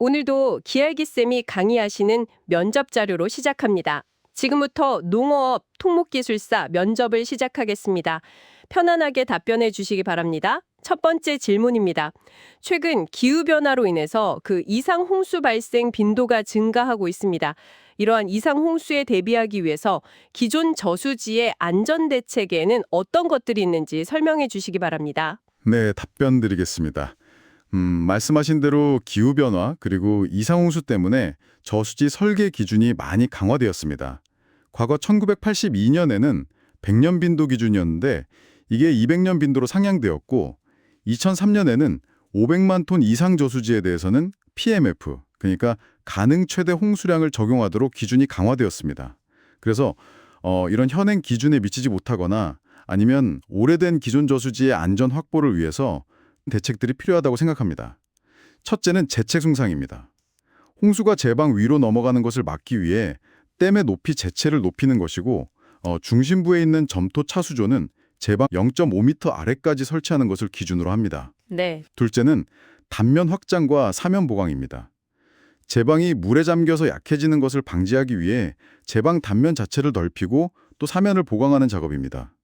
오늘도 기알기쌤이 강의하시는 면접 자료로 시작합니다. 지금부터 농어업 통목기술사 면접을 시작하겠습니다. 편안하게 답변해 주시기 바랍니다. 첫 번째 질문입니다. 최근 기후변화로 인해서 이상 홍수 발생 빈도가 증가하고 있습니다. 이러한 이상 홍수에 대비하기 위해서 기존 저수지의 안전 대책에는 어떤 것들이 있는지 설명해 주시기 바랍니다. 네, 답변 드리겠습니다. 말씀하신 대로 기후변화 그리고 이상홍수 때문에 저수지 설계 기준이 많이 강화되었습니다. 과거 1982년에는 100년 빈도 기준이었는데 이게 200년 빈도로 상향되었고 2003년에는 500만 톤 이상 저수지에 대해서는 PMF, 그러니까 가능 최대 홍수량을 적용하도록 기준이 강화되었습니다. 그래서 이런 현행 기준에 미치지 못하거나 아니면 오래된 기존 저수지의 안전 확보를 위해서 대책들이 필요하다고 생각합니다. 첫째는 재책 숭상입니다. 홍수가 제방 위로 넘어가는 것을 막기 위해 댐의 높이 재체를 높이는 것이고 중심부에 있는 점토 차수조는 제방 0.5m 아래까지 설치하는 것을 기준으로 합니다. 네. 둘째는 단면 확장과 사면 보강입니다. 제방이 물에 잠겨서 약해지는 것을 방지하기 위해 제방 단면 자체를 넓히고 또 사면을 보강하는 작업입니다.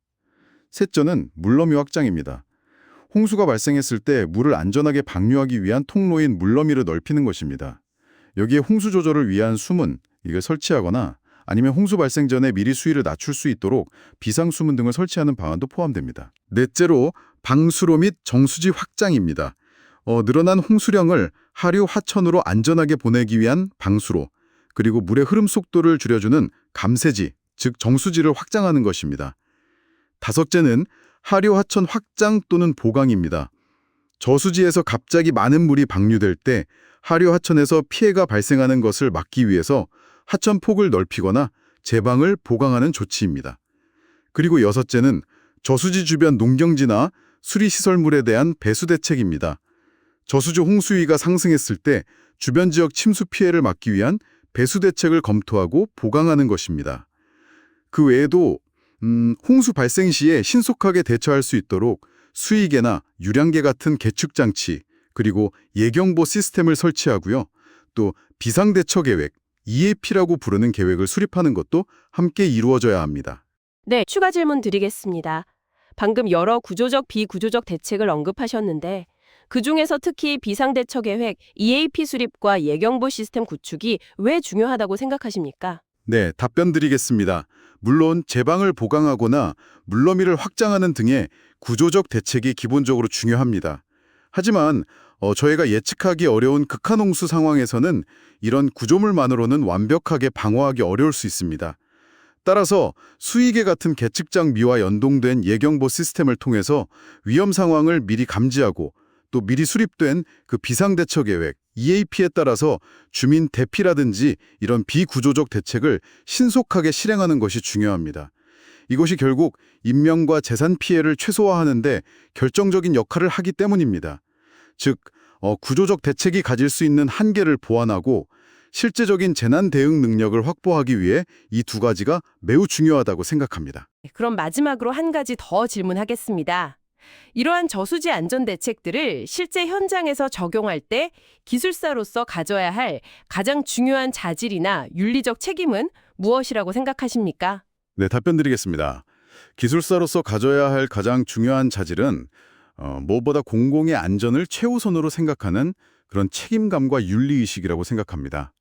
셋째는 물너미 확장입니다. 홍수가 발생했을 때 물을 안전하게 방류하기 위한 통로인 물너미를 넓히는 것입니다. 여기에 홍수 조절을 위한 수문, 이걸 설치하거나 아니면 홍수 발생 전에 미리 수위를 낮출 수 있도록 비상수문 등을 설치하는 방안도 포함됩니다. 넷째로 방수로 및 정수지 확장입니다. 늘어난 홍수량을 하류 하천으로 안전하게 보내기 위한 방수로, 그리고 물의 흐름 속도를 줄여주는 감세지, 즉 정수지를 확장하는 것입니다. 다섯째는 하류 하천 확장 또는 보강입니다. 저수지에서 갑자기 많은 물이 방류될 때 하류 하천에서 피해가 발생하는 것을 막기 위해서 하천 폭을 넓히거나 제방을 보강하는 조치입니다. 그리고 여섯째는 저수지 주변 농경지나 수리시설물에 대한 배수 대책입니다. 저수지 홍수위가 상승했을 때 주변 지역 침수 피해를 막기 위한 배수 대책을 검토하고 보강하는 것입니다. 그 외에도 홍수 발생 시에 신속하게 대처할 수 있도록 수위계나 유량계 같은 계측 장치, 그리고 예경보 시스템을 설치하고요. 또 비상대처 계획, EAP라고 부르는 계획을 수립하는 것도 함께 이루어져야 합니다. 네, 추가 질문 드리겠습니다. 방금 여러 구조적, 비구조적 대책을 언급하셨는데 그중에서 특히 비상대처 계획, EAP 수립과 예경보 시스템 구축이 왜 중요하다고 생각하십니까? 네, 답변 드리겠습니다. 물론 제방을 보강하거나 물너미를 확장하는 등의 구조적 대책이 기본적으로 중요합니다. 하지만 저희가 예측하기 어려운 극한홍수 상황에서는 이런 구조물만으로는 완벽하게 방어하기 어려울 수 있습니다. 따라서 수위계 같은 계측장비와 연동된 예경보 시스템을 통해서 위험 상황을 미리 감지하고 또 미리 수립된 그 비상대처 계획, EAP에 따라서 주민 대피라든지 이런 비구조적 대책을 신속하게 실행하는 것이 중요합니다. 이것이 결국 인명과 재산 피해를 최소화하는 데 결정적인 역할을 하기 때문입니다. 즉, 구조적 대책이 가질 수 있는 한계를 보완하고 실제적인 재난 대응 능력을 확보하기 위해 이 두 가지가 매우 중요하다고 생각합니다. 그럼 마지막으로 한 가지 더 질문하겠습니다. 이러한 저수지 안전 대책들을 실제 현장에서 적용할 때 기술사로서 가져야 할 가장 중요한 자질이나 윤리적 책임은 무엇이라고 생각하십니까? 네, 답변 드리겠습니다. 기술사로서 가져야 할 가장 중요한 자질은 무엇보다 공공의 안전을 최우선으로 생각하는 그런 책임감과 윤리의식이라고 생각합니다.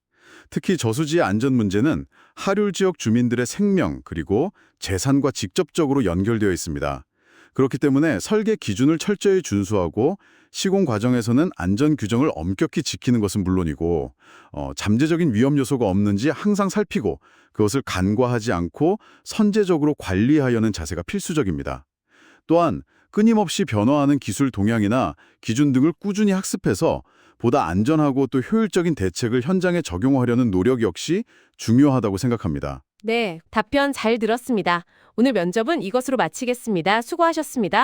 특히 저수지의 안전 문제는 하류 지역 주민들의 생명 그리고 재산과 직접적으로 연결되어 있습니다. 그렇기 때문에 설계 기준을 철저히 준수하고 시공 과정에서는 안전 규정을 엄격히 지키는 것은 물론이고 잠재적인 위험 요소가 없는지 항상 살피고 그것을 간과하지 않고 선제적으로 관리하려는 자세가 필수적입니다. 또한 끊임없이 변화하는 기술 동향이나 기준 등을 꾸준히 학습해서 보다 안전하고 또 효율적인 대책을 현장에 적용하려는 노력 역시 중요하다고 생각합니다. 네, 답변 잘 들었습니다. 오늘 면접은 이것으로 마치겠습니다. 수고하셨습니다.